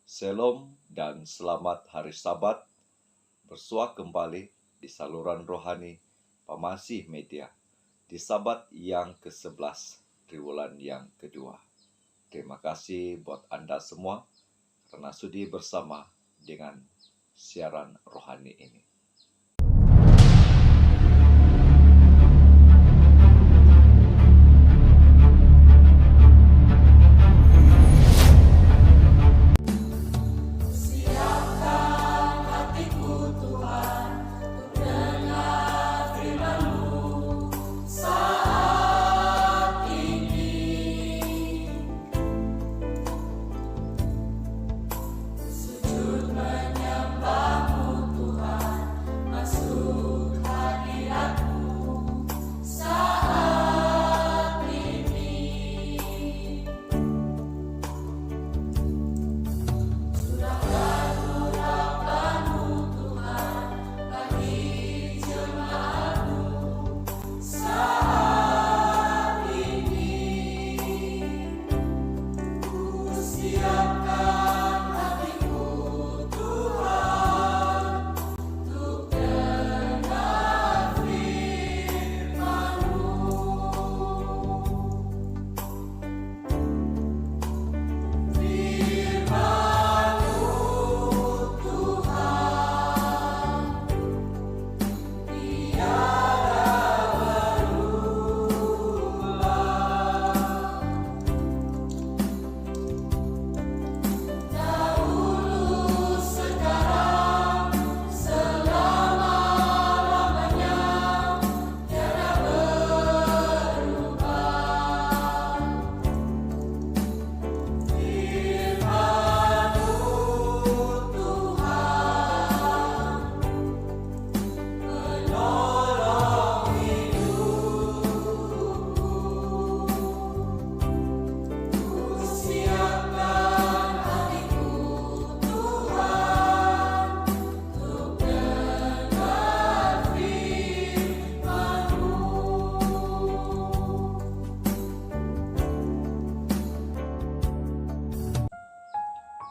Shalom dan selamat hari Sabat. Bersua kembali di saluran rohani Pamasih Media di Sabat yang ke-11 triwulan yang kedua. Terima kasih buat Anda semua karena sudi bersama dengan siaran rohani ini.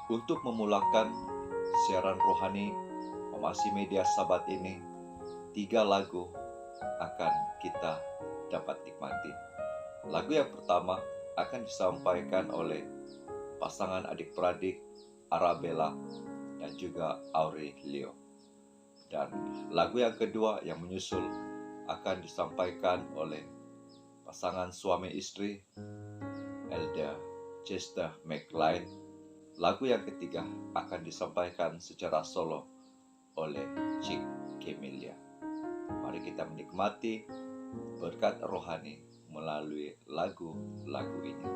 Untuk memulakan siaran rohani Pamasih Media Sabat ini, 3 lagu akan kita dapat nikmati. Lagu yang pertama akan disampaikan oleh pasangan adik-beradik Arabella dan juga Aurelio. Dan lagu yang kedua yang menyusul akan disampaikan oleh pasangan suami istri Elda Chester McLean. Lagu yang ketiga akan disampaikan secara solo oleh Chick Camelia. Mari kita menikmati berkat rohani melalui lagu-lagu ini.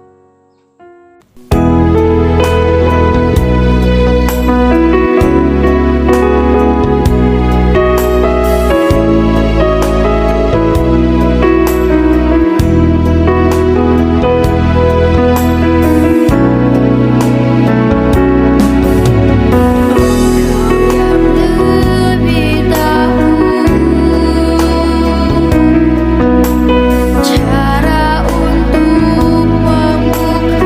Cara untuk membuka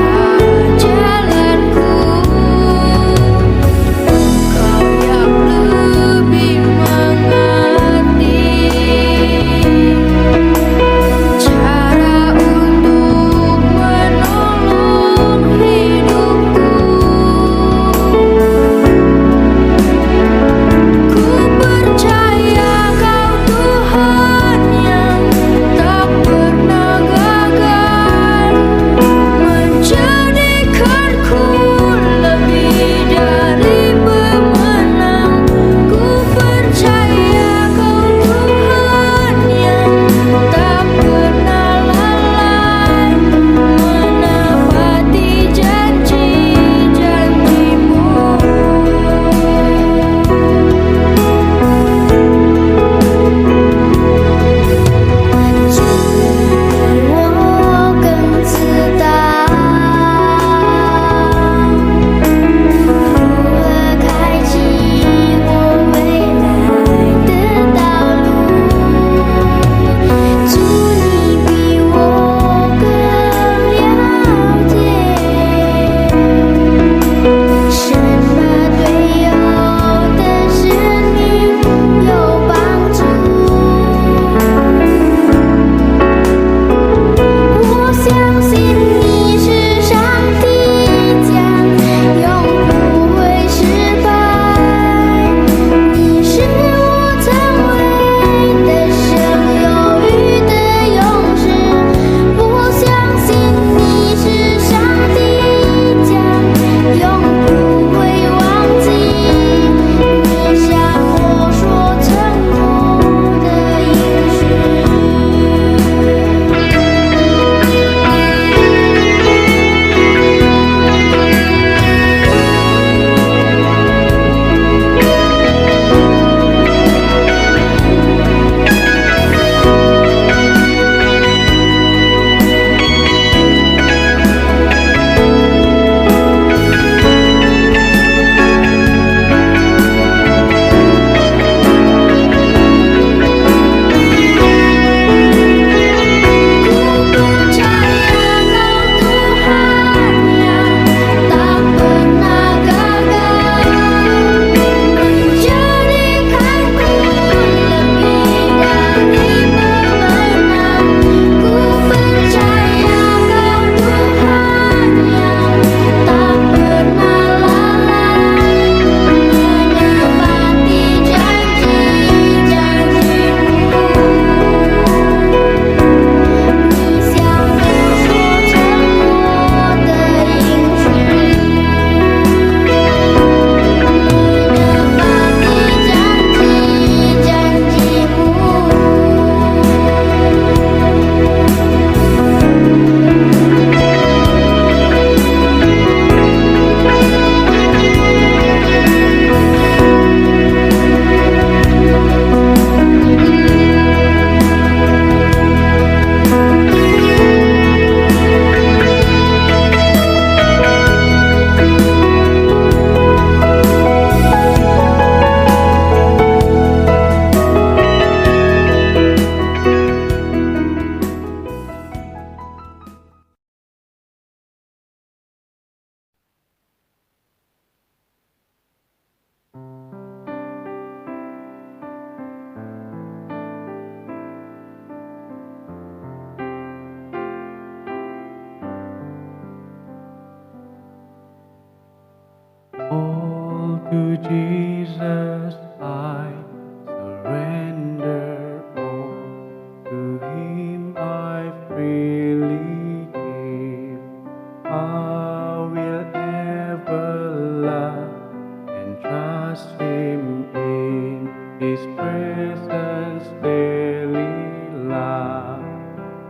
to Jesus I surrender all. To Him I freely give. I will ever love and trust Him in His presence daily love.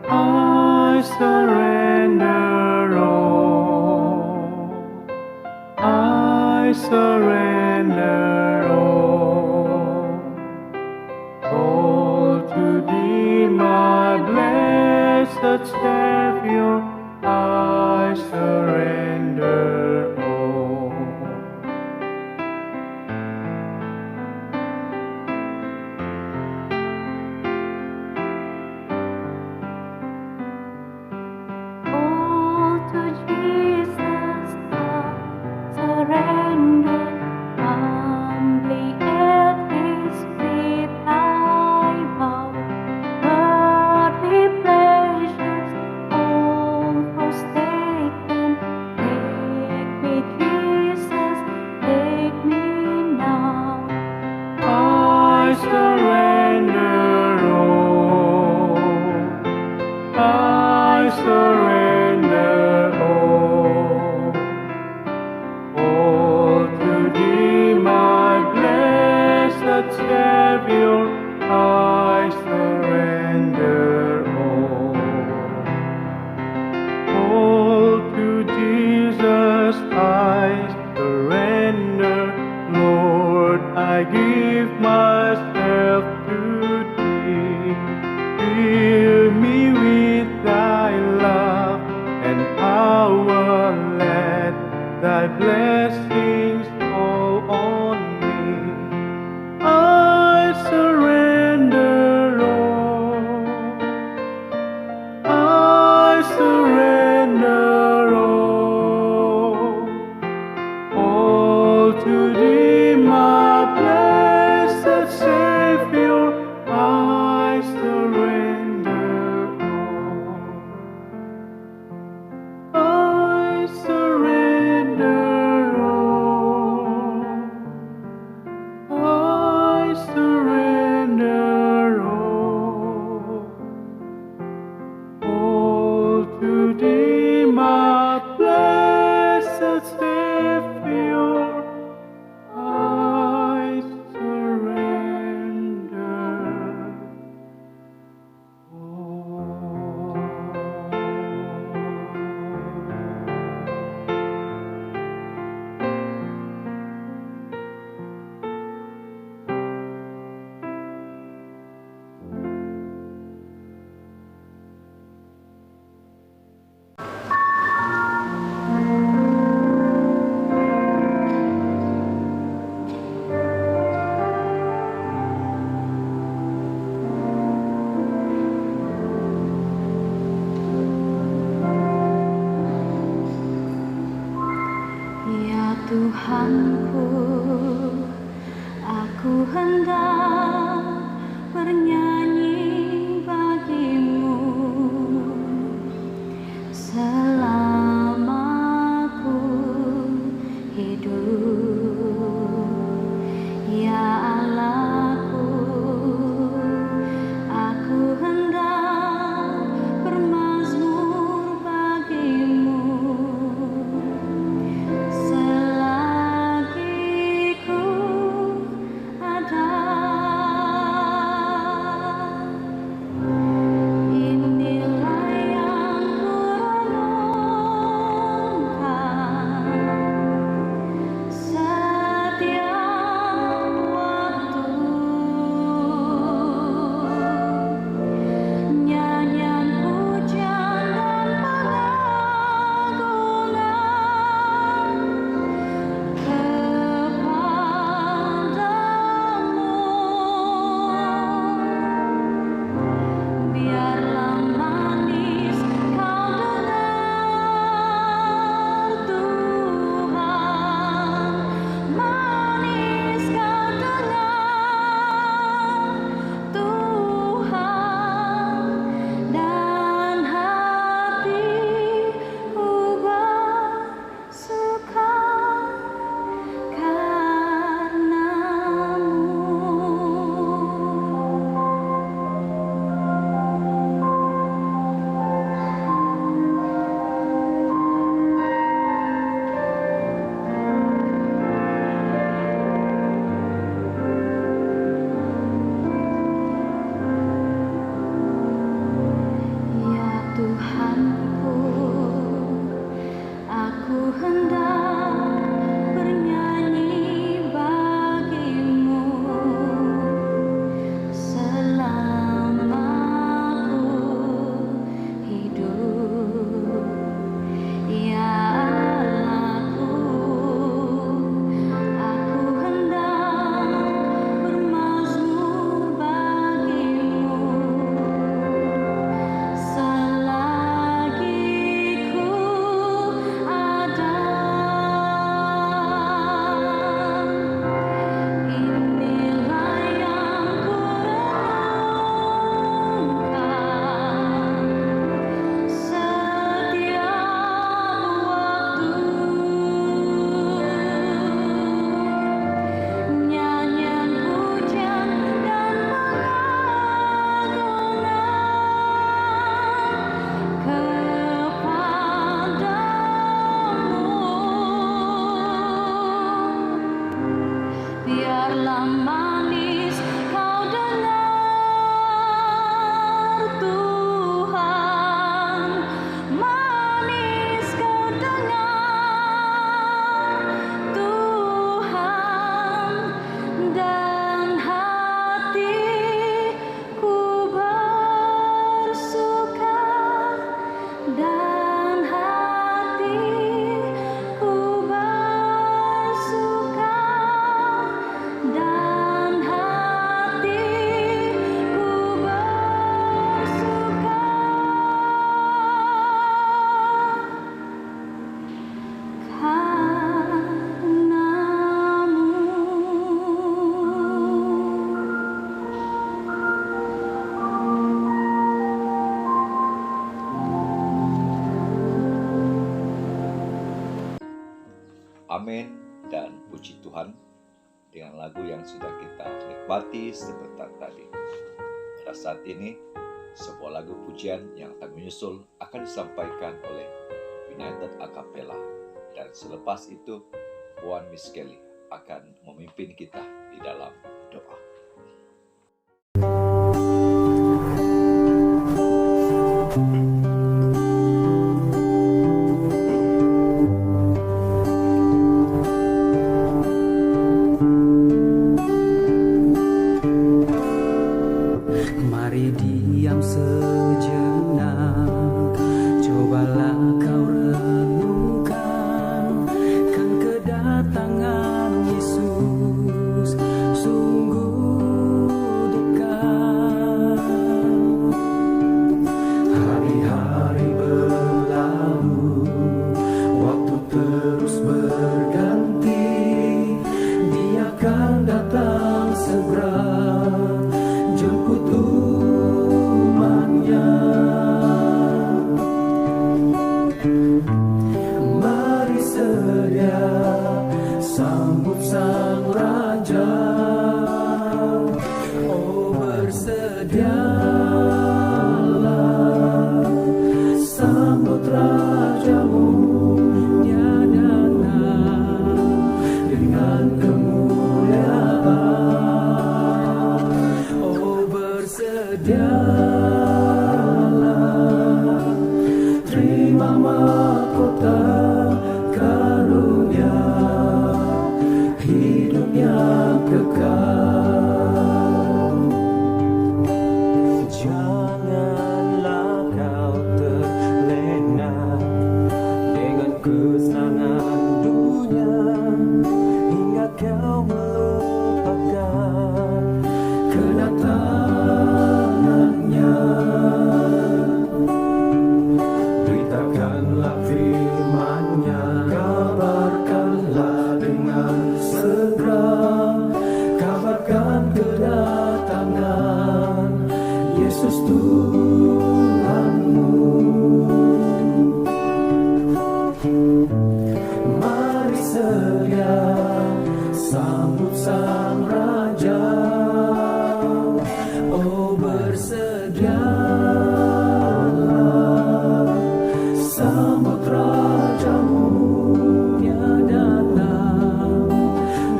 I surrender all. I surrender all to Thee, my blessed Savior. I surrender all. All to Jesus I surrender, humbly at His feet I bow. Earthly pleasures all forsaken, take me, Jesus, take me now. I surrender all. I surrender all to Thee, my blessed Savior. I surrender all to Jesus. I surrender, Lord. I give myself to Thee. Fill me with Thy love and power. Let Thy blessings fall on me. I surrender all. I surrender all to Thee, my blessed Savior. I surrender all. I surrender all. I surrender all to Thee, my blessed Savior. I surrender Ya Tuhanku, aku hendak bernyanyi bagi-Mu selama ku hidup. Ya Allahku, aku hendak bermazmur bagi-Mu selagi ku ada. Inilah yang ku renungkan amin dan puji Tuhan dengan lagu yang sudah kita nikmati sebentar tadi. Pada saat ini, sebuah lagu pujian yang akan menyusul akan disampaikan oleh United Acapella. Dan selepas itu, Puan Miss Kelly akan memimpin kita di dalam doa. Mari diam sejenak, cobalah kau renungkan, kan kedatangan Yesus sungguh dekat. Hari-hari berlalu, waktu terus berganti, Dia akan datang segera jemput umatnya. Mari sedia sambut Sang Raja. Oh, bersedialah sambut Rajamu. Dia datang dengan kemuliaan. Oh, bersedialah terima mahkota karunia, hidup yang kekal. Janganlah kau terlena dengan kesenangan dunia, hingga kau melupakan kedatangannya. Beritakanlah firman-Nya, kabarkanlah dengan segera, kabarkan kedatangan Yesus Tuhanmu. Mari sedia sambut Sang Raja. Oh, bersedialah sambut Rajamu. Dia datang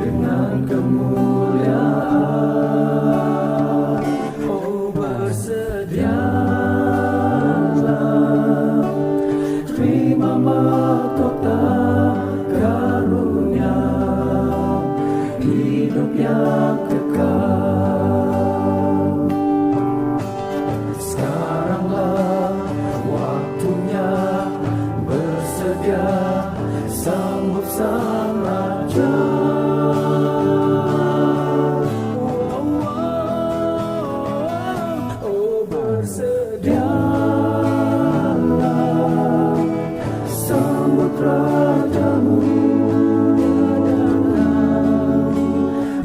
dengan kemuliaan. Oh, bersedialah terima mahkota karunia, hidup yang kekal. Sekaranglah waktunya, bersedia sambut Sang Raja. Oh, bersedialah sambut Rajamu. Dia datang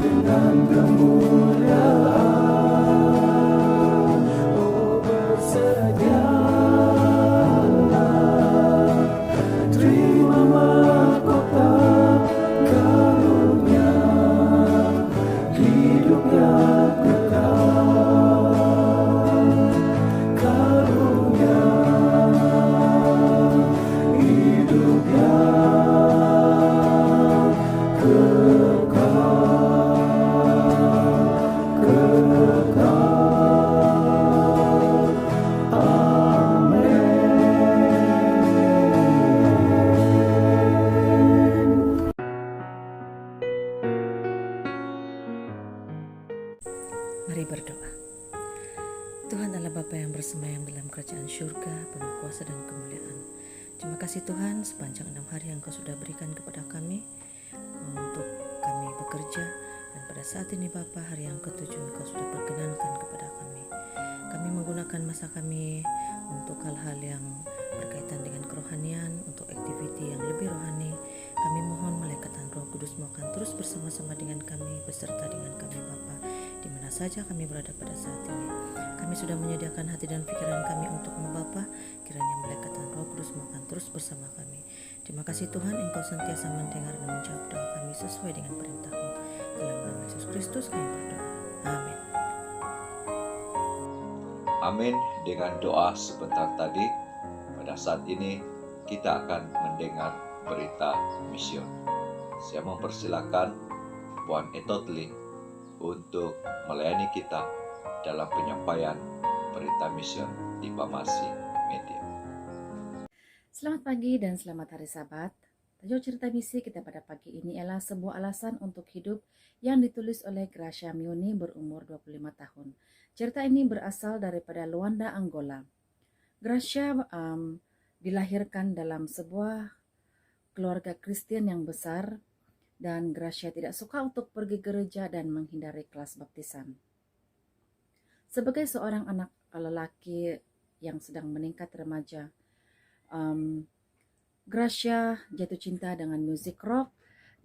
dengan kemuliaan. Oh, bersedialah terima mahkota karunia, hidup yang kekal. Karunia, hidup yang kekal. Mari berdoa. Tuhan adalah Bapa yang bersemayam dalam kerajaan syurga, penuh kuasa dan kemuliaan. Terima kasih Tuhan sepanjang 6 hari yang Kau sudah berikan kepada kami untuk kami bekerja. Dan pada saat ini Bapa, hari yang ke-7 Kau sudah perkenankan kepada kami. Kami menggunakan masa kami untuk hal-hal yang berkaitan dengan kerohanian, untuk aktiviti yang lebih rohani. Kami mohon malaikatan Roh Kudus akan terus bersama-sama dengan kami, beserta dengan kami Bapa, di mana saja kami berada pada saat ini. Kami sudah menyediakan hati dan pikiran kami untuk Bapa, kiranya malaikatan Roh Kudus akan terus bersama kami. Terima kasih Tuhan, Engkau sentiasa mendengar dan menjawab doa kami sesuai dengan perintah-Mu. Dalam nama Yesus Kristus kami berdoa. Amin. Amin. Dengan doa sebentar tadi, pada saat ini kita akan mendengar berita mision. Saya mempersilakan Puan Etotli untuk melayani kita dalam penyampaian berita mision di Pamasi Media. Selamat pagi dan selamat hari Sabat. Tajuk cerita misi kita pada pagi ini ialah sebuah alasan untuk hidup yang ditulis oleh Gracia Mioni berumur 25 tahun. Cerita ini berasal daripada Luanda, Angola. Gracia dilahirkan dalam sebuah keluarga Kristen yang besar dan Gracia tidak suka untuk pergi gereja dan menghindari kelas baptisan. Sebagai seorang anak lelaki yang sedang meningkat remaja, Gracia jatuh cinta dengan musik rock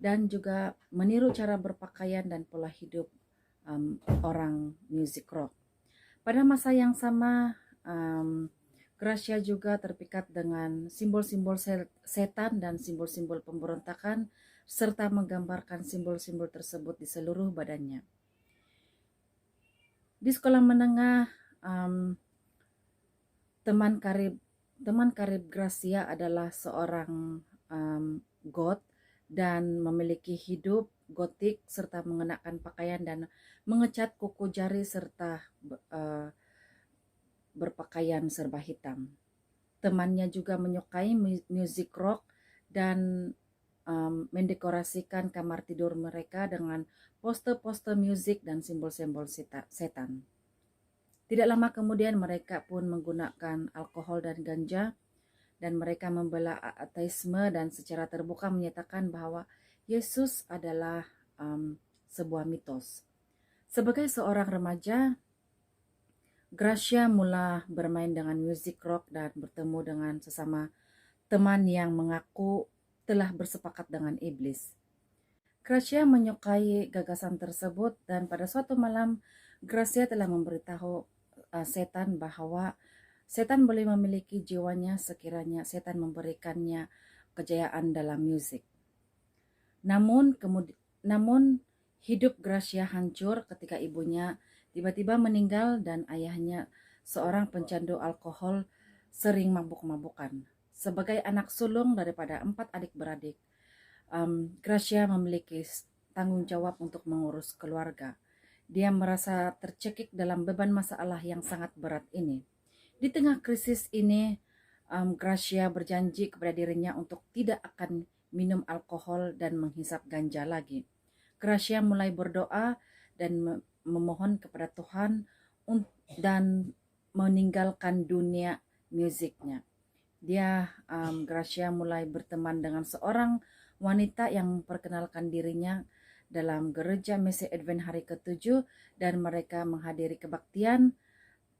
dan juga meniru cara berpakaian dan pola hidup orang musik rock. Pada masa yang sama, Gracia juga terpikat dengan simbol-simbol setan dan simbol-simbol pemberontakan serta menggambarkan simbol-simbol tersebut di seluruh badannya. Di sekolah menengah, teman karib Gracia adalah seorang goth dan memiliki hidup gotik serta mengenakan pakaian dan mengecat kuku jari serta berpakaian serba hitam. Temannya juga menyukai musik rock dan mendekorasikan kamar tidur mereka dengan poster-poster musik dan simbol-simbol setan. Tidak lama kemudian mereka pun menggunakan alkohol dan ganja dan mereka membela ateisme dan secara terbuka menyatakan bahwa Yesus adalah sebuah mitos. Sebagai seorang remaja, Gracia mulai bermain dengan musik rock dan bertemu dengan sesama teman yang mengaku telah bersepakat dengan iblis. Gracia menyukai gagasan tersebut dan pada suatu malam Gracia telah memberitahu setan bahwa setan boleh memiliki jiwanya sekiranya setan memberikannya kejayaan dalam musik. Namun hidup Gracia hancur ketika ibunya tiba-tiba meninggal dan ayahnya seorang pencandu alkohol sering mabuk-mabukan. Sebagai anak sulung daripada 4 adik-beradik, Gracia memiliki tanggung jawab untuk mengurus keluarga. Dia merasa tercekik dalam beban masalah yang sangat berat ini. Di tengah krisis ini, Gracia berjanji kepada dirinya untuk tidak akan minum alkohol dan menghisap ganja lagi. Gracia mulai berdoa dan memohon kepada Tuhan dan meninggalkan dunia musiknya. Gracia mulai berteman dengan seorang wanita yang memperkenalkan dirinya dalam gereja Misi Advent hari ke-7 dan mereka menghadiri kebaktian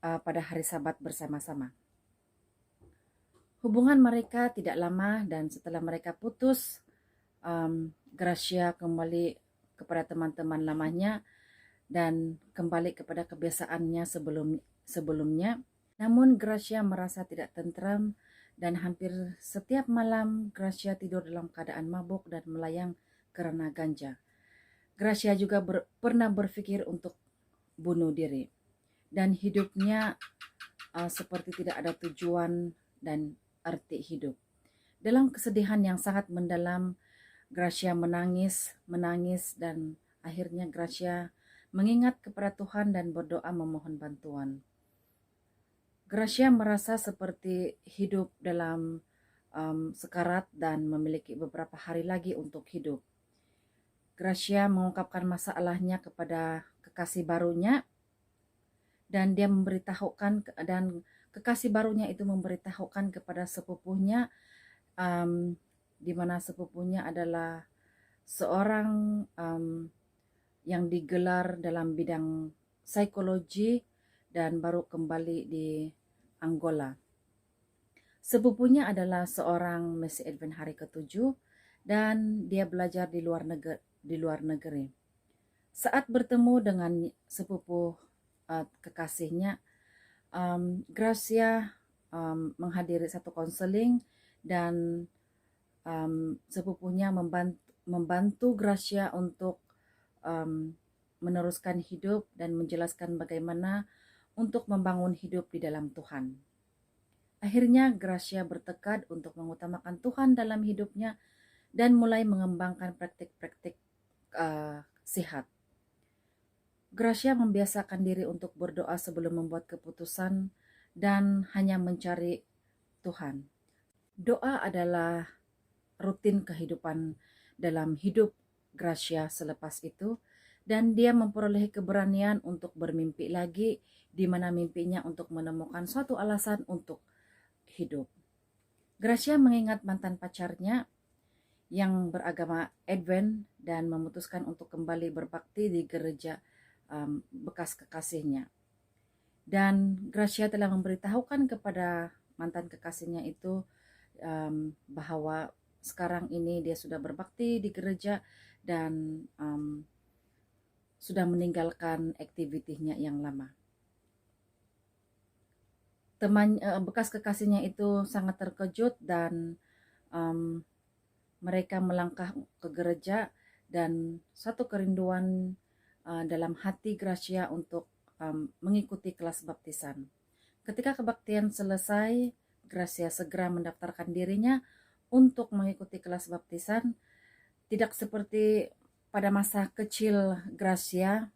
pada hari Sabat bersama-sama. Hubungan mereka tidak lama dan setelah mereka putus, Gracia kembali kepada teman-teman lamanya dan kembali kepada kebiasaannya sebelumnya. Namun Gracia merasa tidak tentram dan hampir setiap malam Gracia tidur dalam keadaan mabuk dan melayang karena ganja. Gracia juga pernah berpikir untuk bunuh diri dan hidupnya seperti tidak ada tujuan dan arti hidup. Dalam kesedihan yang sangat mendalam, Gracia menangis dan akhirnya Gracia mengingat kepada Tuhan dan berdoa memohon bantuan. Gracia merasa seperti hidup dalam sekarat dan memiliki beberapa hari lagi untuk hidup. Gracia mengungkapkan masalahnya kepada kekasih barunya dan kekasih barunya itu memberitahukan kepada sepupunya, di mana sepupunya adalah seorang yang digelar dalam bidang psikologi dan baru kembali di Angola. Sepupunya adalah seorang Misi Advent hari ke-7 dan dia belajar di luar negeri. Saat bertemu dengan sepupu kekasihnya, Gracia menghadiri satu konseling dan sepupunya membantu Gracia untuk meneruskan hidup dan menjelaskan bagaimana untuk membangun hidup di dalam Tuhan. Akhirnya Gracia bertekad untuk mengutamakan Tuhan dalam hidupnya dan mulai mengembangkan praktik-praktik sihat. Gracia membiasakan diri untuk berdoa sebelum membuat keputusan dan hanya mencari Tuhan. Doa adalah rutin kehidupan dalam hidup Gracia selepas itu, dan dia memperoleh keberanian untuk bermimpi lagi, di mana mimpinya untuk menemukan suatu alasan untuk hidup. Gracia mengingat mantan pacarnya yang beragama Advent dan memutuskan untuk kembali berbakti di gereja bekas kekasihnya. Dan Gracia telah memberitahukan kepada mantan kekasihnya itu bahwa sekarang ini dia sudah berbakti di gereja dan sudah meninggalkan aktivitinya yang lama. Bekas kekasihnya itu sangat terkejut dan mereka melangkah ke gereja, dan satu kerinduan dalam hati Gracia untuk mengikuti kelas baptisan. Ketika kebaktian selesai, Gracia segera mendaftarkan dirinya untuk mengikuti kelas baptisan. Tidak seperti pada masa kecil Gracia,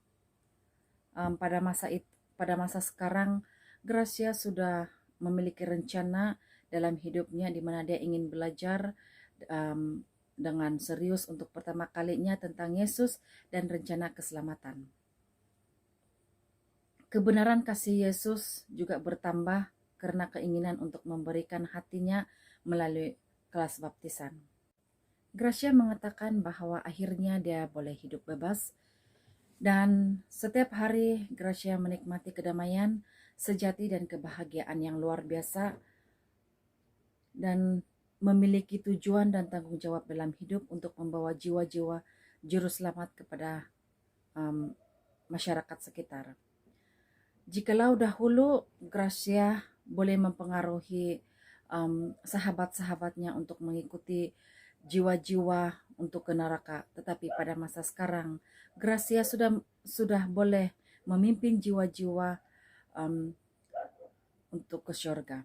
pada masa sekarang Gracia sudah memiliki rencana dalam hidupnya di mana dia ingin belajar dengan serius untuk pertama kalinya tentang Yesus dan rencana keselamatan. Kebenaran kasih Yesus juga bertambah karena keinginan untuk memberikan hatinya melalui kelas baptisan. Gracia mengatakan bahwa akhirnya dia boleh hidup bebas, dan setiap hari Gracia menikmati kedamaian sejati dan kebahagiaan yang luar biasa, dan memiliki tujuan dan tanggung jawab dalam hidup untuk membawa jiwa-jiwa juru selamat kepada masyarakat sekitar. Jikalau dahulu Gracia boleh mempengaruhi sahabat-sahabatnya untuk mengikuti jiwa-jiwa untuk ke neraka, tetapi pada masa sekarang Gracia sudah boleh memimpin jiwa-jiwa untuk ke syurga.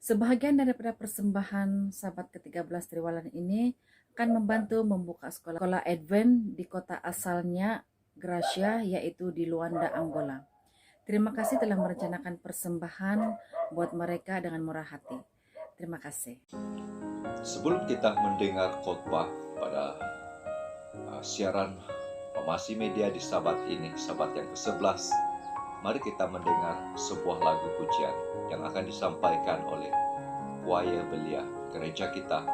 Sebahagian daripada persembahan sahabat ke-13 Triwalan ini akan membantu membuka sekolah Advent di kota asalnya Gracia, yaitu di Luanda, Angola. Terima kasih telah merencanakan persembahan buat mereka dengan murah hati. Terima kasih. Sebelum kita mendengar khotbah pada siaran Pamasi Media di Sabat ini, Sabat yang ke-11, mari kita mendengar sebuah lagu pujian yang akan disampaikan oleh choir belia gereja kita,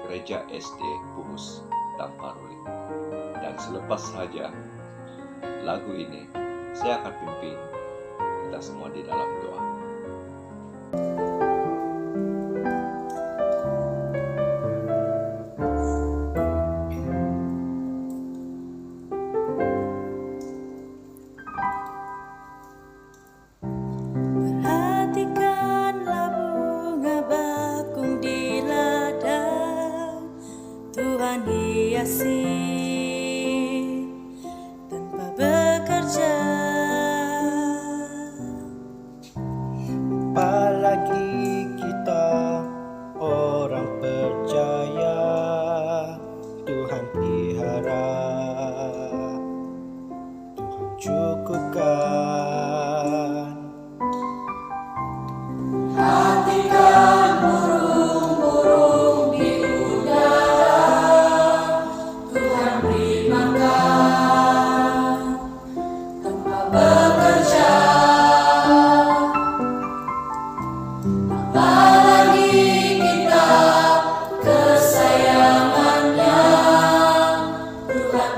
Gereja SD Pumus Tamparuli. Dan selepas saja lagu ini, saya akan pimpin kita semua di dalam doa. Perhatikanlah bunga bakung di ladang, Tuhan hiasi tanpa bekerja. Apalagi kita orang percaya, Tuhan pelihara, Tuhan cukupkan. Perhatikan burung-burung di udara, Tuhan beri makan tanpa bekerja. Apalagi kita kesayangannya, Tuhan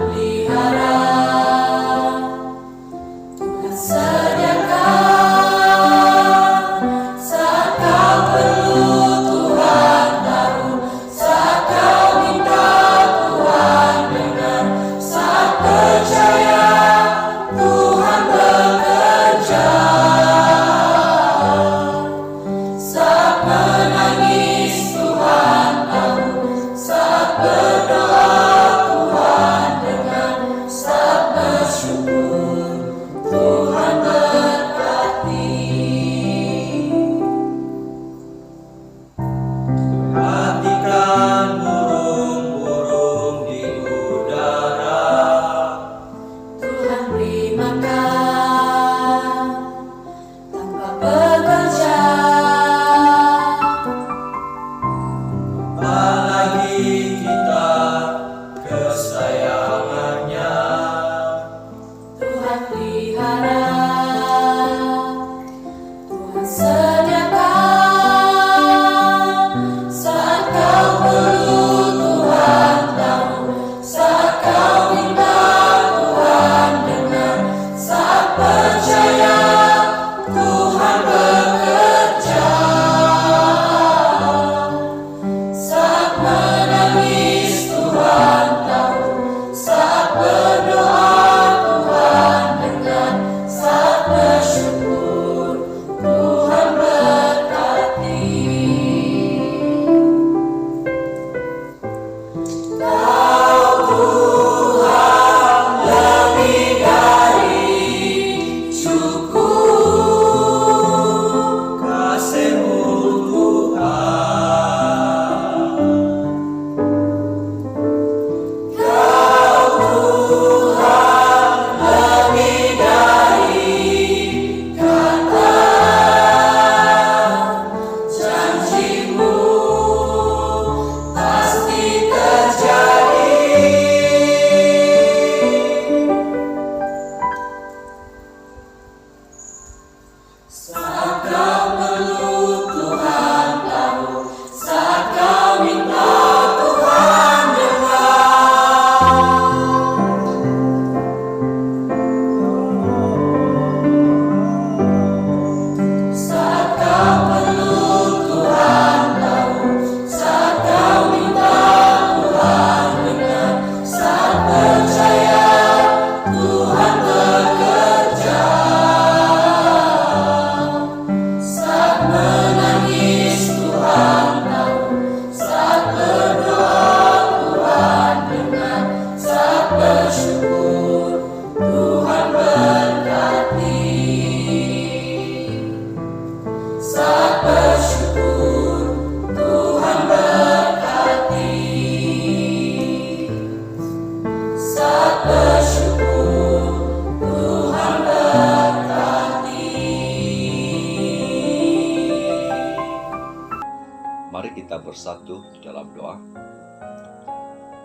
Mari kita bersatu di dalam doa.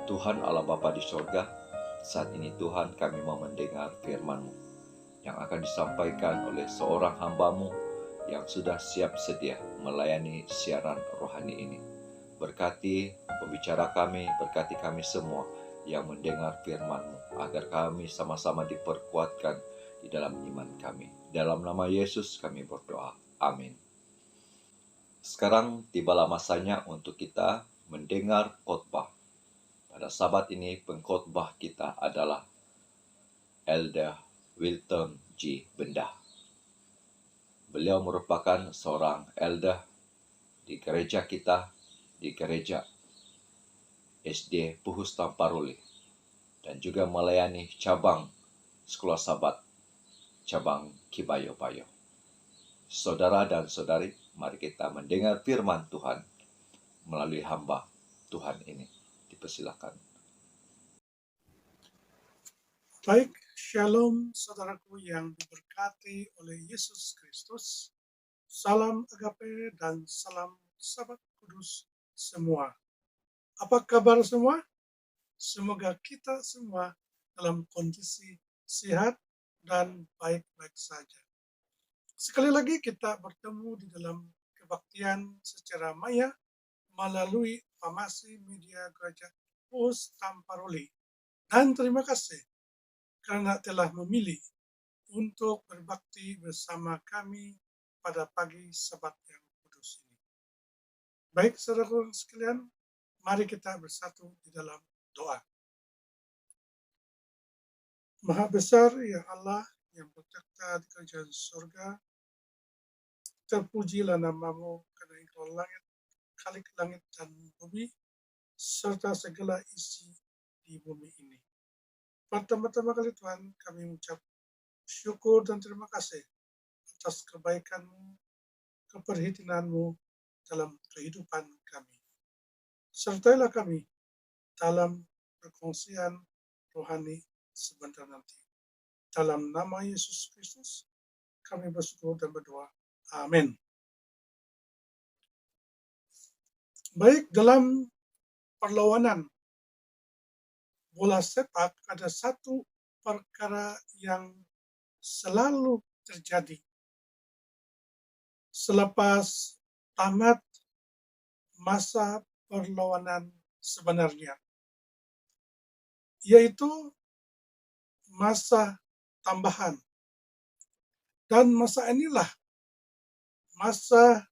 Tuhan Allah Bapa di sorga, saat ini Tuhan kami mau mendengar firman-Mu yang akan disampaikan oleh seorang hamba-Mu yang sudah siap sedia melayani siaran rohani ini. Berkati pembicara kami, berkati kami semua yang mendengar firman-Mu, agar kami sama-sama diperkuatkan di dalam iman kami. Dalam nama Yesus kami berdoa. Amin. Sekarang tibalah masanya untuk kita mendengar khotbah. Pada Sabat ini pengkhotbah kita adalah Elder Wilton G. Bendah. Beliau merupakan seorang elder di gereja kita, di gereja SD Puhus Tamparuli, dan juga melayani cabang Sekolah Sabat, cabang Kibayo-Bayo. Saudara dan saudari, mari kita mendengar firman Tuhan melalui hamba Tuhan ini. Dipersilakan. Baik, shalom saudaraku yang diberkati oleh Yesus Kristus. Salam agape dan salam sahabat kudus semua. Apa kabar semua? Semoga kita semua dalam kondisi sehat dan baik-baik saja. Sekali lagi kita bertemu di dalam kebaktian secara maya melalui Famasi Media Gereja Puhus Tamparuli. Dan terima kasih karena telah memilih untuk berbakti bersama kami pada pagi Sabat yang kudus ini. Baik saudara sekalian, mari kita bersatu di dalam doa. Maha besar ya Allah yang bertakhta di kerajaan surga, terpujilah namamu karena engkau khalik langit dan bumi, serta segala isi di bumi ini. Pertama-tama kali Tuhan, kami mengucap syukur dan terima kasih atas kebaikan-Mu, keperhatian-Mu dalam kehidupan kami. Sertailah kami dalam perkongsian rohani sebentar nanti. Dalam nama Yesus Kristus, kami bersyukur dan berdoa. Amin. Baik, dalam perlawanan bola sepak ada satu perkara yang selalu terjadi selepas tamat masa perlawanan sebenarnya, yaitu masa tambahan. Dan masa inilah masa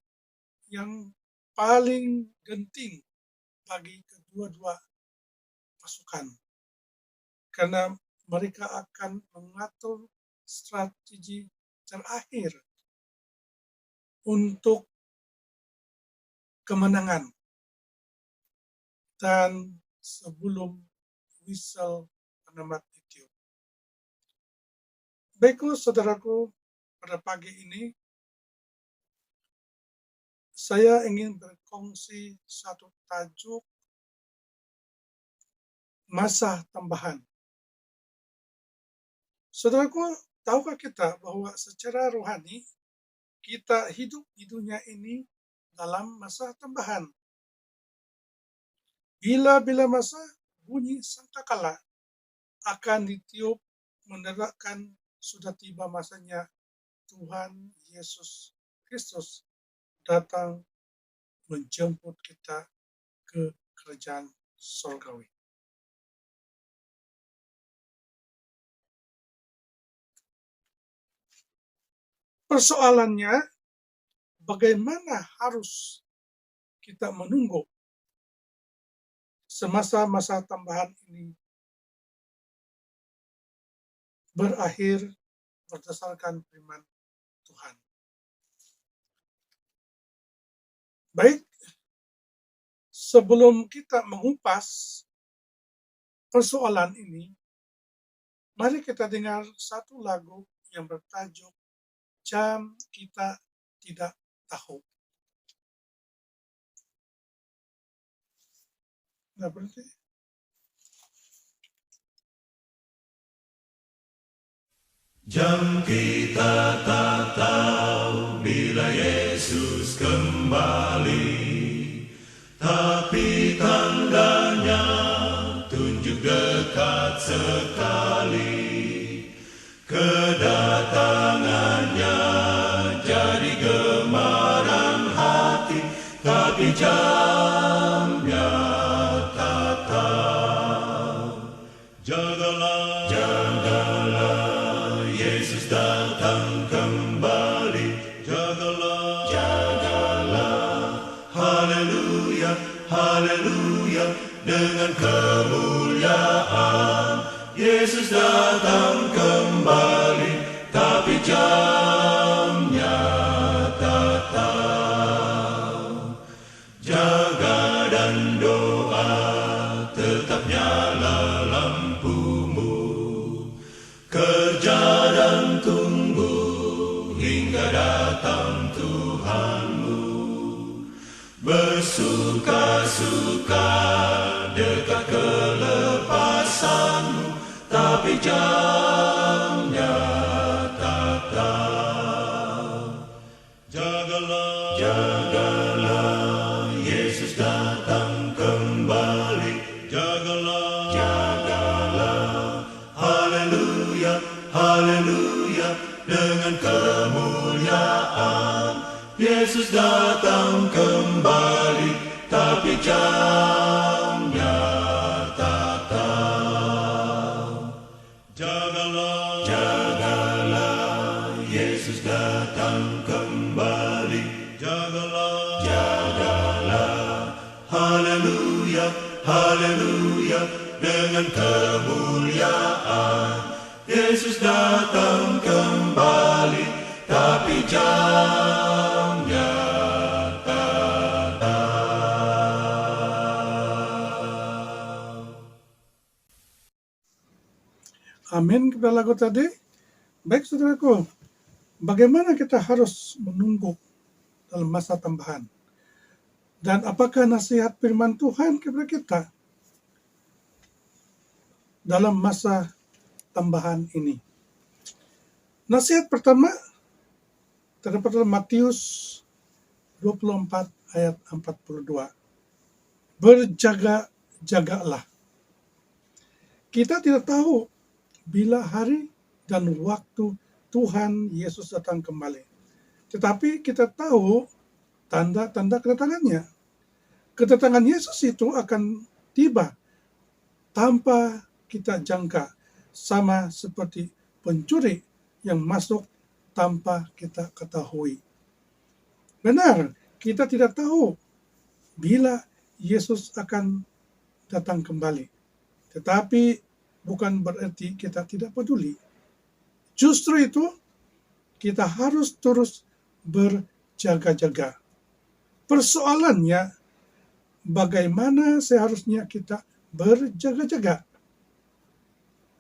yang paling genting bagi kedua-dua pasukan, karena mereka akan mengatur strategi terakhir untuk kemenangan dan sebelum whistle penamat ditiup. Baiklah saudaraku, pada pagi ini saya ingin berkongsi satu tajuk masa tambahan. Saudaraku, tahukah kita bahwa secara rohani kita hidup di dunia ini dalam masa tambahan? Bila masa bunyi sangkakala akan ditiup menandakan sudah tiba masanya Tuhan Yesus Kristus datang menjemput kita ke kerajaan surgawi. Persoalannya, bagaimana harus kita menunggu semasa masa tambahan ini berakhir berdasarkan firman Tuhan. Baik, sebelum kita mengupas persoalan ini, mari kita dengar satu lagu yang bertajuk Jam Kita Tidak Tahu. Nggak berhenti. Jam kita tak tahu bila Yesus kembali, tapi tandanya tunjuk dekat sekali. Kedatangannya jadi gemaran hati, tapi jamnya tak tahu. Jagalah, jagalah, Yesus datang kembali. Jagalah, jagalah, haleluya, haleluya, dengan kemuliaan. Yesus datang kembali, tapi jamnya tak tahu. Jaga dan doa, tetap nyala lampumu. Kerja dan tunggu hingga datang Tuhanmu. Bersuka-suka dekat kelepasanmu, tapi jamnya tak tahu. Jagalah, jagalah, Yesus datang kembali. Jagalah, jagalah, haleluya, haleluya, dengan kemuliaan. Yesus datang kembali, tapi jamnya tak tahu. Jagalah, jagalah, Yesus datang kembali. Jagalah, jagalah, haleluya, haleluya, dengan kemuliaan. Yesus datang kembali, tapi jamnya tak tahu. Amin kepada lagu tadi. Baik saudaraku, bagaimana kita harus menunggu dalam masa tambahan? Dan apakah nasihat firman Tuhan kepada kita dalam masa tambahan ini? Nasihat pertama terdapat dalam Matius 24 ayat 42. Berjaga-jagalah. Kita tidak tahu bila hari dan waktu Tuhan Yesus datang kembali. Tetapi kita tahu tanda-tanda kedatangannya. Kedatangan Yesus itu akan tiba tanpa kita jangka, sama seperti pencuri yang masuk tanpa kita ketahui. Benar, kita tidak tahu bila Yesus akan datang kembali. Tetapi bukan berarti kita tidak peduli. Justru itu, kita harus terus berjaga-jaga. Persoalannya, bagaimana seharusnya kita berjaga-jaga?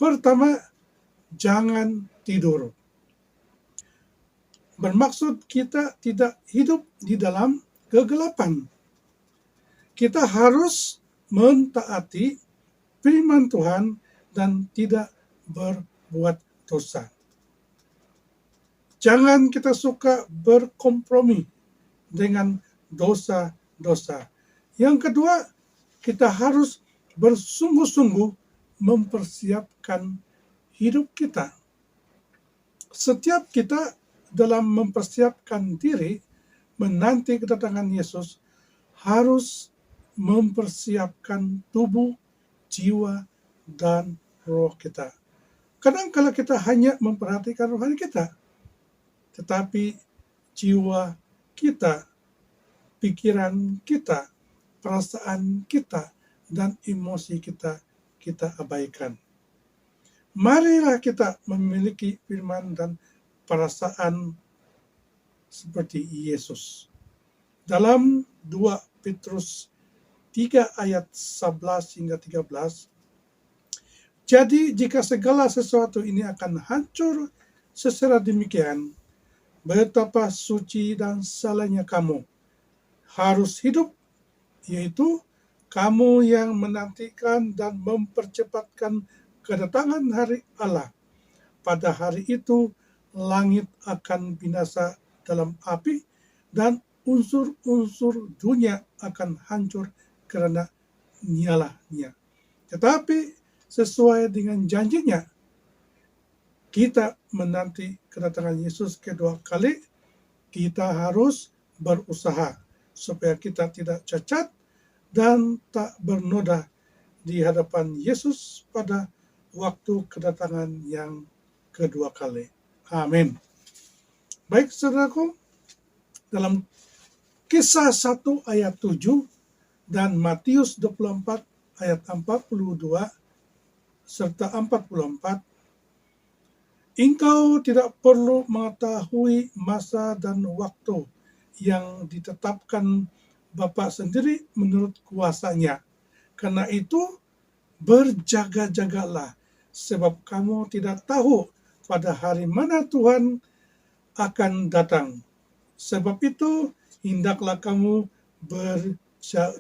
Pertama, jangan tidur. Bermaksud kita tidak hidup di dalam kegelapan. Kita harus mentaati firman Tuhan dan tidak berbuat dosa. Jangan kita suka berkompromi dengan dosa-dosa. Yang kedua, kita harus bersungguh-sungguh mempersiapkan hidup kita. Setiap kita dalam mempersiapkan diri menanti kedatangan Yesus harus mempersiapkan tubuh, jiwa, dan roh kita. Kadang-kala kita hanya memperhatikan rohani kita, tetapi jiwa kita, pikiran kita, perasaan kita, dan emosi kita abaikan. Marilah kita memiliki firman dan perasaan seperti Yesus. Dalam 2 Petrus 3 ayat 11 hingga 13, jadi jika segala sesuatu ini akan hancur secara demikian, betapa suci dan salehnya kamu harus hidup, yaitu kamu yang menantikan dan mempercepatkan kedatangan hari Allah. Pada hari itu langit akan binasa dalam api dan unsur-unsur dunia akan hancur karena nyalanya. Tetapi sesuai dengan janjinya, kita menanti kedatangan Yesus kedua kali, kita harus berusaha supaya kita tidak cacat dan tak bernoda di hadapan Yesus pada waktu kedatangan yang kedua kali. Amin. Baik saudaraku, dalam Kisah 1 ayat 7 dan Matius 24 ayat 42 serta 44, engkau tidak perlu mengetahui masa dan waktu yang ditetapkan Bapa sendiri menurut kuasanya. Karena itu berjaga-jagalah, sebab kamu tidak tahu pada hari mana Tuhan akan datang. Sebab itu hendaklah kamu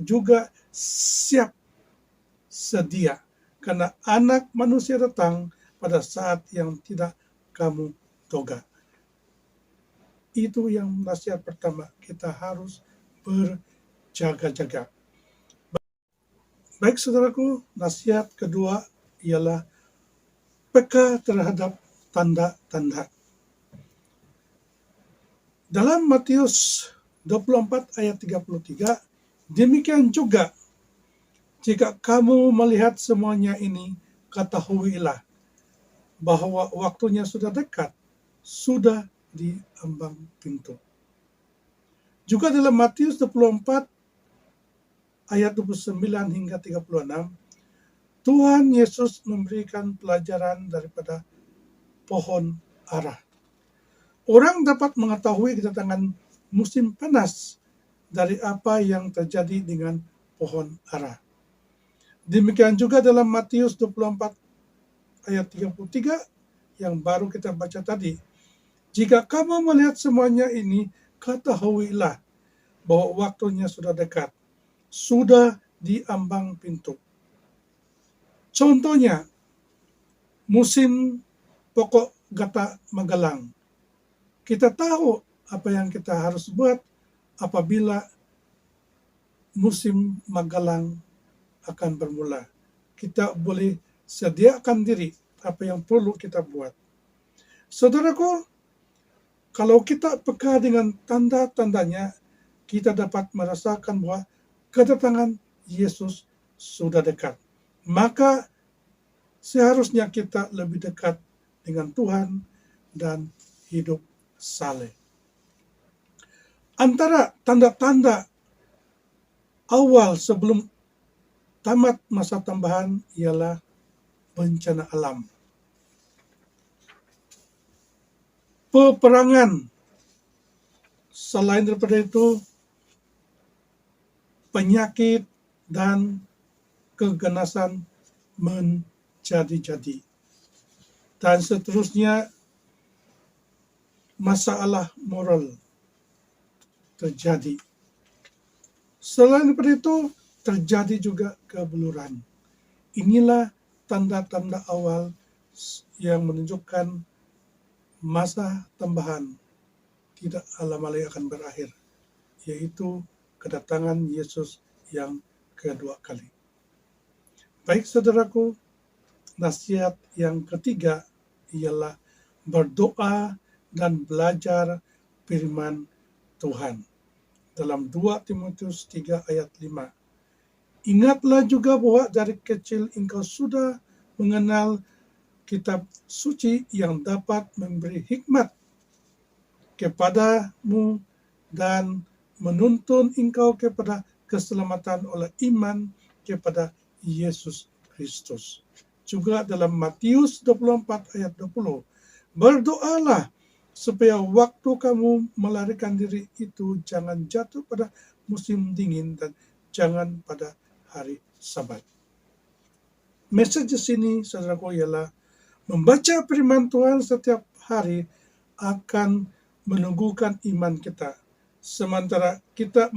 juga siap sedia, karena Anak Manusia datang pada saat yang tidak kamu duga. Itu yang nasihat pertama, kita harus berjaga-jaga. Baik saudaraku, nasihat kedua ialah peka terhadap tanda-tanda. Dalam Matius 24 ayat 33, demikian juga jika kamu melihat semuanya ini, ketahuilah bahwa waktunya sudah dekat, sudah di ambang pintu. Juga dalam Matius 24 ayat 29 hingga 36, Tuhan Yesus memberikan pelajaran daripada pohon ara. Orang dapat mengetahui kedatangan musim panas dari apa yang terjadi dengan pohon ara. Demikian juga dalam Matius 24 ayat 33 yang baru kita baca tadi. Jika kamu melihat semuanya ini, ketahuilah bahwa waktunya sudah dekat, sudah di ambang pintu. Contohnya, musim pokok gata Magelang. Kita tahu apa yang kita harus buat apabila musim Magelang akan bermula. Kita boleh sediakan diri apa yang perlu kita buat. Saudaraku, kalau kita peka dengan tanda-tandanya, kita dapat merasakan bahwa kedatangan Yesus sudah dekat. Maka seharusnya kita lebih dekat dengan Tuhan dan hidup saleh. Antara tanda-tanda awal sebelum tamat masa tambahan ialah bencana alam, peperangan. Selain daripada itu, penyakit dan keganasan menjadi-jadi. Dan seterusnya, masalah moral terjadi. Selain daripada itu, terjadi juga kebeluran. Inilah tanda-tanda awal yang menunjukkan masa tambahan tidak lama lagi akan berakhir, yaitu kedatangan Yesus yang kedua kali. Baik saudaraku, nasihat yang ketiga ialah berdoa dan belajar firman Tuhan. Dalam 2 Timotius 3 ayat 5. Ingatlah juga bahwa dari kecil engkau sudah mengenal kitab suci yang dapat memberi hikmat kepadamu dan menuntun engkau kepada keselamatan oleh iman kepada Yesus Kristus. juga dalam Matius 24 ayat 20. Berdoalah supaya waktu kamu melarikan diri itu jangan jatuh pada musim dingin dan jangan pada hari Sabat. Message di sini, saudaraku, ialah membaca firman Tuhan setiap hari akan menumbuhkan iman kita, sementara kita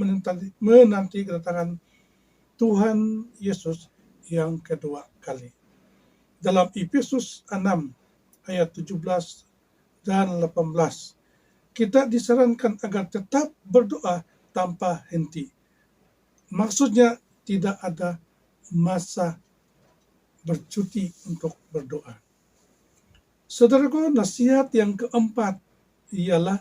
menanti kedatangan Tuhan Yesus yang kedua kali. Dalam Efesus 6 ayat 17 dan 18, kita disarankan agar tetap berdoa tanpa henti. Maksudnya tidak ada masa bercuti untuk berdoa. Saudaraku, nasihat yang keempat ialah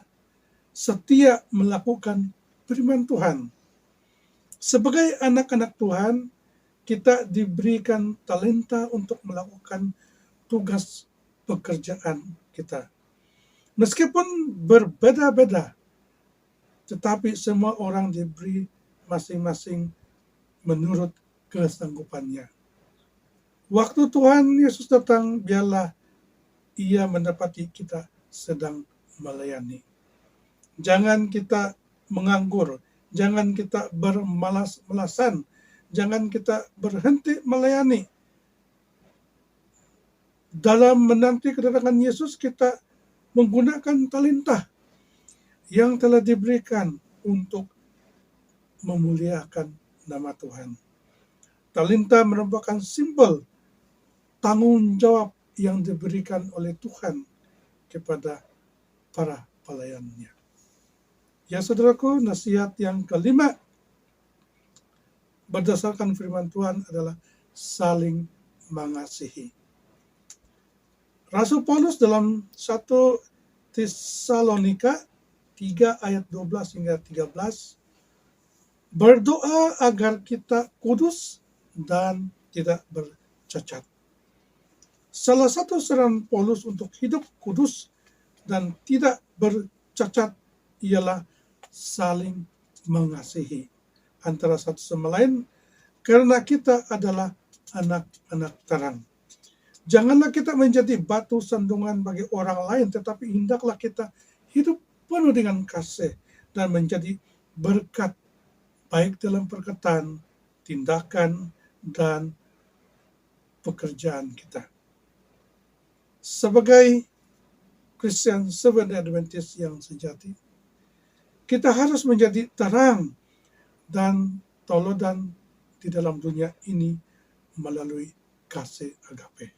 setia melakukan firman Tuhan. Sebagai anak-anak Tuhan, kita diberikan talenta untuk melakukan tugas pekerjaan kita. Meskipun berbeda-beda, tetapi semua orang diberi masing-masing menurut kesanggupannya. Waktu Tuhan Yesus datang, biarlah Ia mendapati kita sedang melayani. Jangan kita menganggur, jangan kita bermalas-malasan, jangan kita berhenti melayani. Dalam menanti kedatangan Yesus, kita menggunakan talenta yang telah diberikan untuk memuliakan nama Tuhan. Talenta merupakan simbol tanggung jawab yang diberikan oleh Tuhan kepada para pelayannya. Ya saudaraku, nasihat yang kelima berdasarkan firman Tuhan adalah saling mengasihi. Rasul Paulus dalam 1 Tesalonika 3 ayat 12 hingga 13 berdoa agar kita kudus dan tidak bercacat. Salah satu saran Paulus untuk hidup kudus dan tidak bercacat ialah saling mengasihi antara satu sama lain, karena kita adalah anak-anak terang. Janganlah kita menjadi batu sandungan bagi orang lain, tetapi hendaklah kita hidup penuh dengan kasih dan menjadi berkat baik dalam perkataan, tindakan, dan pekerjaan kita. Sebagai Christian Seventh-day Adventist yang sejati, kita harus menjadi terang dan teladan di dalam dunia ini melalui kasih agape.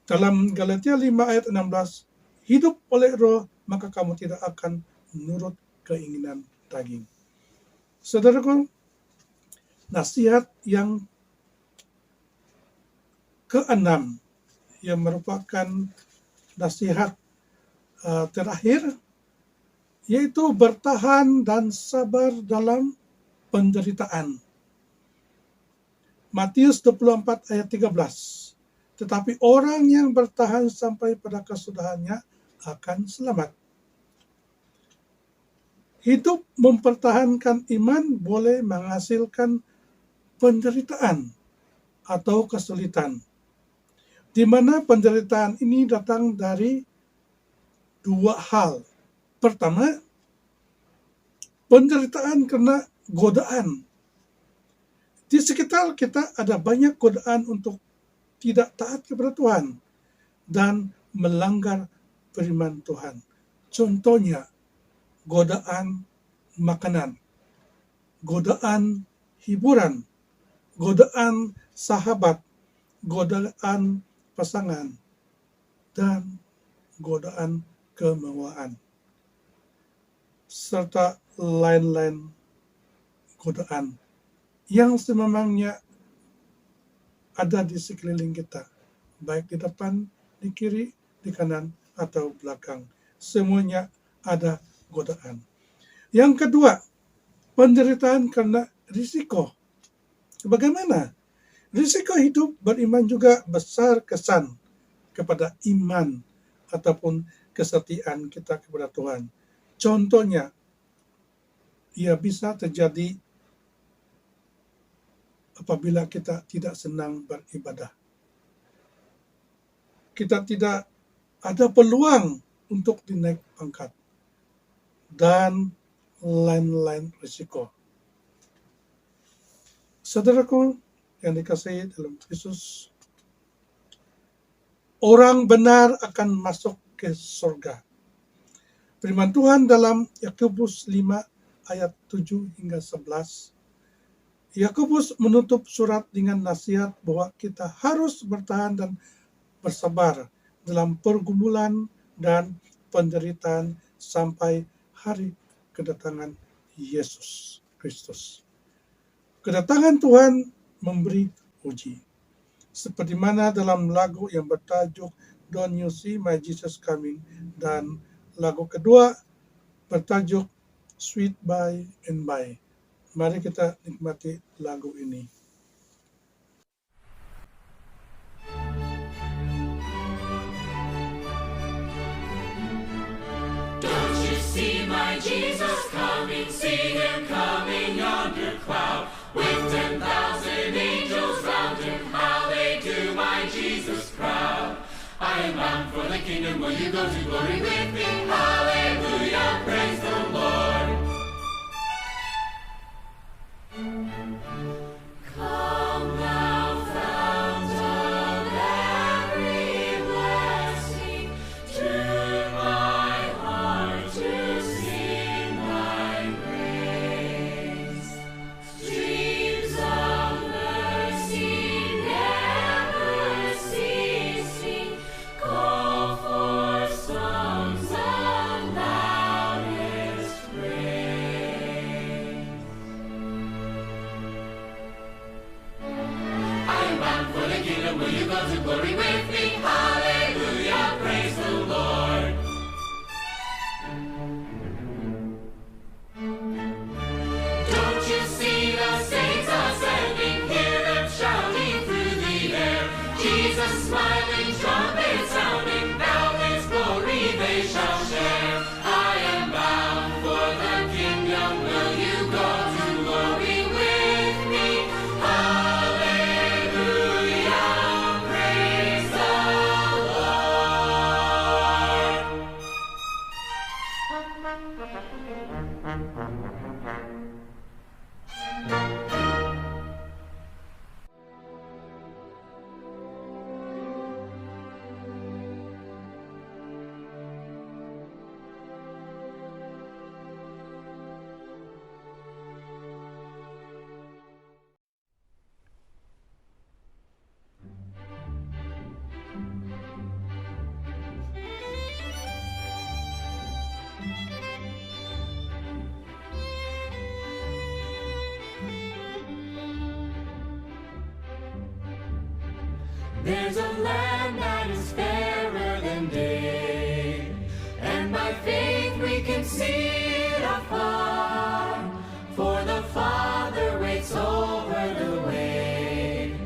Dalam Galatia 5 ayat 16, hidup oleh roh, maka kamu tidak akan menurut keinginan daging. Saudaraku, nasihat yang keenam, yang merupakan nasihat terakhir, yaitu bertahan dan sabar dalam penderitaan. Matius 24 ayat 13. Tetapi orang yang bertahan sampai pada kesudahannya akan selamat. Hidup mempertahankan iman boleh menghasilkan penderitaan atau kesulitan, di mana penderitaan ini datang dari dua hal. Pertama, penderitaan karena godaan. Di sekitar kita ada banyak godaan untuk tidak taat kepada Tuhan dan melanggar firman Tuhan. Contohnya, godaan makanan, godaan hiburan, godaan sahabat, godaan pasangan, dan godaan kemewaan, serta lain-lain godaan yang sememangnya ada di sekeliling kita, baik di depan, di kiri, di kanan, atau belakang. Semuanya ada godaan. Yang kedua, penderitaan karena risiko. Bagaimana? Risiko hidup beriman juga besar kesan kepada iman ataupun kesetiaan kita kepada Tuhan. Contohnya, ia bisa terjadi apabila kita tidak senang beribadah. Kita tidak ada peluang untuk dinaik pangkat dan lain-lain risiko. Saudaraku yang dikasihi dalam Kristus, orang benar akan masuk ke surga. Firman Tuhan dalam Yakobus 5 ayat 7 hingga 11. Yakobus menutup surat dengan nasihat bahwa kita harus bertahan dan bersabar dalam pergumulan dan penderitaan sampai hari kedatangan Yesus Kristus. Kedatangan Tuhan memberi uji. Seperti mana dalam lagu yang bertajuk Don't You See My Jesus Coming, dan lagu kedua bertajuk Sweet By and By. Mari kita nikmati lagu ini. Don't you see my Jesus coming? See him coming yonder cloud with 10,000 angels round him. How they do my Jesus proud. I am bound for the kingdom. Will you go to glory with me? Hallelujah, praise the Lord. Come thou fount of every blessing, turn my heart to sing thy praise. Streams of mercy never ceasing, call for songs of loudest praise. I am bound for the kingdom. Will you go to glory with me? Hallelujah, praise the Lord. Don't you see the saints ascending? Hear them shouting through the air. Jesus smiling, trumpet sounding. Now his glory they shall share. I am bound for the kingdom. Will you go to glory with me? Hallelujah, praise the There's a land that is fairer than day, and by faith we can see it afar. For the Father waits over the way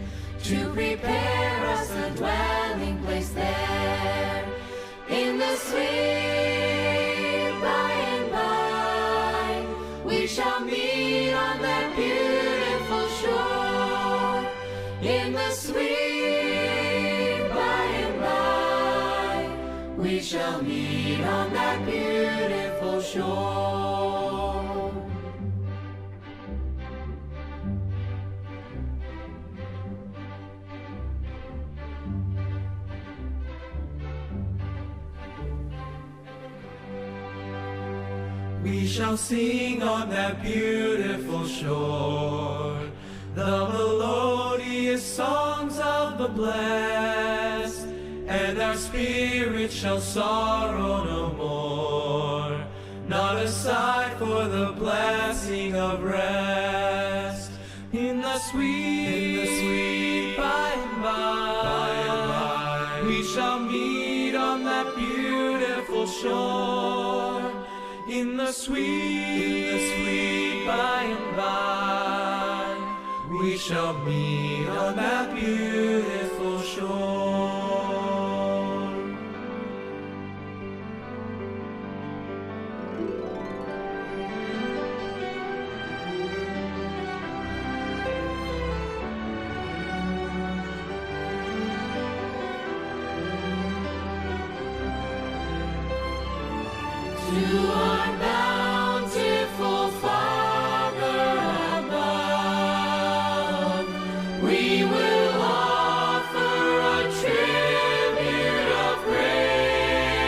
to prepare us a dwelling place there. In the sweet by and by, we shall meet on that beautiful shore. In the sweet we shall meet on that beautiful shore. We shall sing on that beautiful shore the melodious songs of the blessed, and our spirits shall sorrow no more, not a sigh for the blessing of rest. In the sweet by and by, we shall meet on that beautiful shore. In the sweet by and by, we shall meet on that beautiful shore. to our bountiful Father above. We will offer a tribute of praise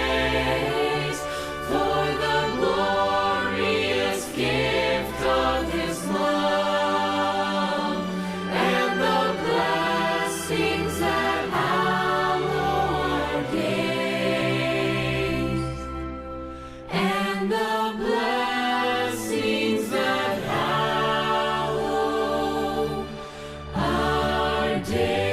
for the glorious gift of His love and the blessings that hallow our days. And the blessings that hallow our days.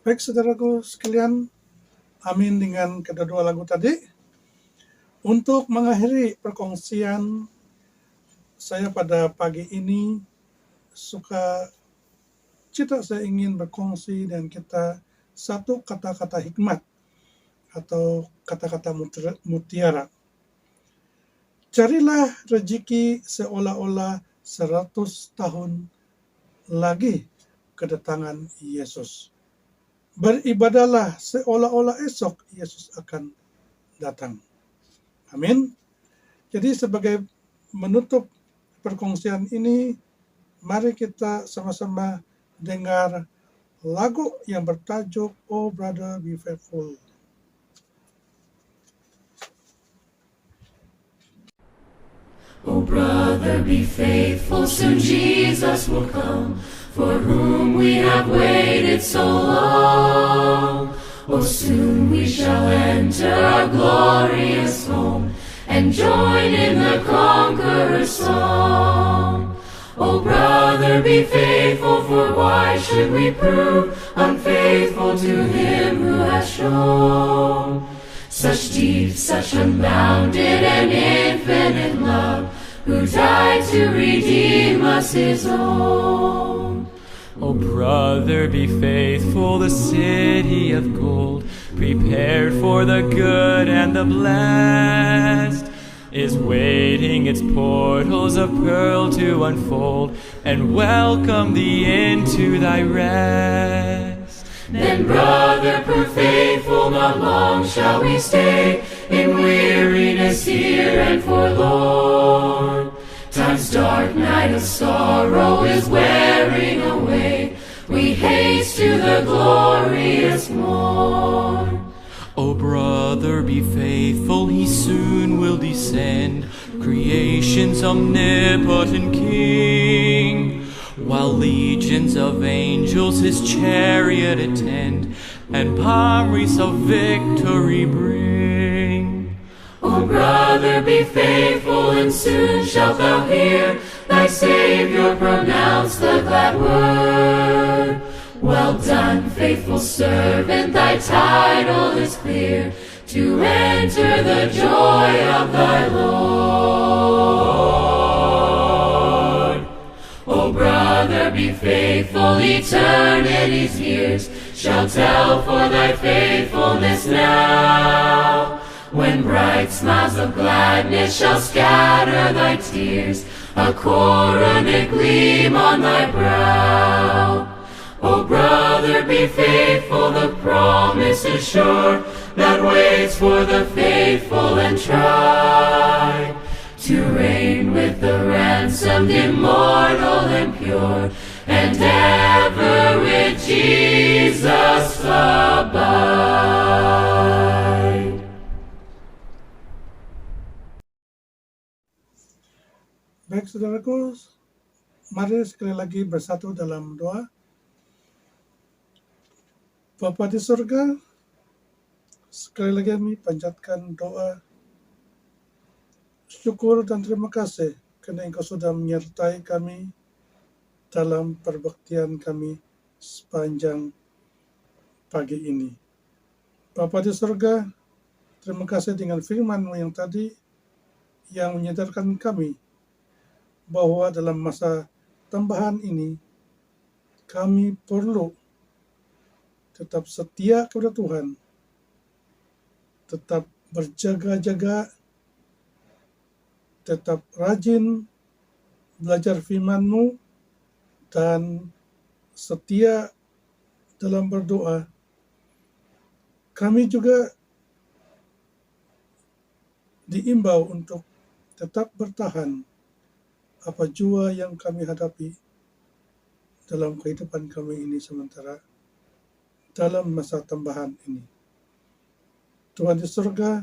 Baik saudaraku sekalian, amin dengan kedua lagu tadi. Untuk mengakhiri perkongsian saya pada pagi ini, saya ingin berkongsi dengan kita satu kata-kata hikmat atau kata-kata mutiara. Carilah rezeki seolah-olah 100 tahun lagi kedatangan Yesus. Beribadahlah seolah-olah esok Yesus akan datang. Amin. Jadi sebagai menutup perkongsian ini, mari kita sama-sama dengar lagu yang bertajuk Oh Brother Be Faithful. Oh, brother, be faithful, soon Jesus will come, for whom we have waited so long. Oh, soon we shall enter our glorious home, and join in the conqueror's song. Oh, brother, be faithful, for why should we prove unfaithful to Him who has shown such deep, such unbounded and infinite love, who died to redeem us His own? Oh, brother, be faithful, the city of gold, prepared for the good and the blessed, is waiting its portals of pearl to unfold, and welcome thee into thy rest. Then, brother, prove faithful, not long shall we stay in weariness here and forlorn. Time's dark night of sorrow is wearing away. We haste to the glorious morn. O brother, be faithful, He soon will descend, creation's omnipotent King, while legions of angels His chariot attend, and palm wreaths of victory bring. O brother, be faithful, and soon shalt thou hear thy Savior pronounce the glad word. Well done, faithful servant, thy title is clear, to enter the joy of thy Lord. O brother, be faithful, eternity's years shall tell for thy faithfulness now. When bright smiles of gladness shall scatter thy tears, a coronet gleam on thy brow. O brother, be faithful, the promise is sure, that waits for the faithful and tried, to reign with the ransomed, immortal and pure, and ever with Jesus abide. saudaraku, mari sekali lagi bersatu dalam doa. Bapa di surga, sekali lagi kami panjatkan doa, syukur dan terima kasih karena Engkau sudah menyertai kami dalam perbaktian kami sepanjang pagi ini. Bapa di surga, terima kasih dengan firman-Mu yang tadi yang menyadarkan kami bahwa dalam masa tambahan ini kami perlu tetap setia kepada Tuhan, tetap berjaga-jaga, tetap rajin belajar firman-Mu, dan setia dalam berdoa. Kami juga diimbau untuk tetap bertahan apa jua yang kami hadapi dalam kehidupan kami ini sementara dalam masa tambahan ini. Tuhan di surga,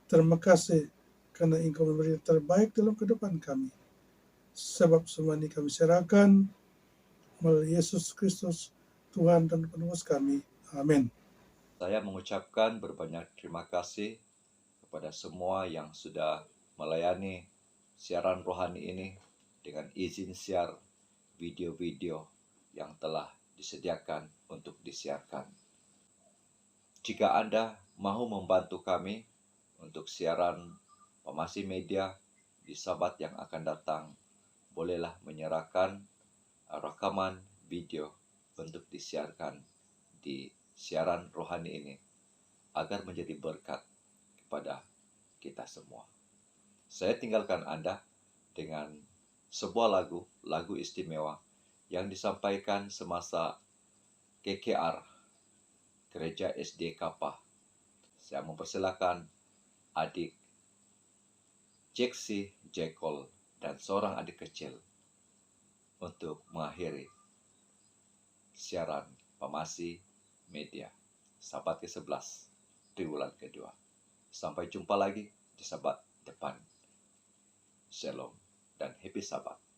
terima kasih karena Engkau memberi yang terbaik dalam kehidupan kami. Sebab semua ini kami serahkan melalui Yesus Kristus, Tuhan dan penebus kami. Amin. Saya mengucapkan berbanyak terima kasih kepada semua yang sudah melayani siaran rohani ini dengan izin siar video-video yang telah disediakan untuk disiarkan. Jika Anda mau membantu kami untuk siaran Pemasi Media di Sabat yang akan datang, bolehlah menyerahkan rekaman video untuk disiarkan di siaran rohani ini agar menjadi berkat kepada kita semua. Saya tinggalkan Anda dengan sebuah lagu istimewa yang disampaikan semasa KKR, Gereja SD Kapah. Saya mempersilakan adik Jeksi Jekol dan seorang adik kecil untuk mengakhiri siaran Pemasi Media Sabat ke-11 triwulan kedua. Sampai jumpa lagi di Sabat depan. Shalom dan happy Sabat.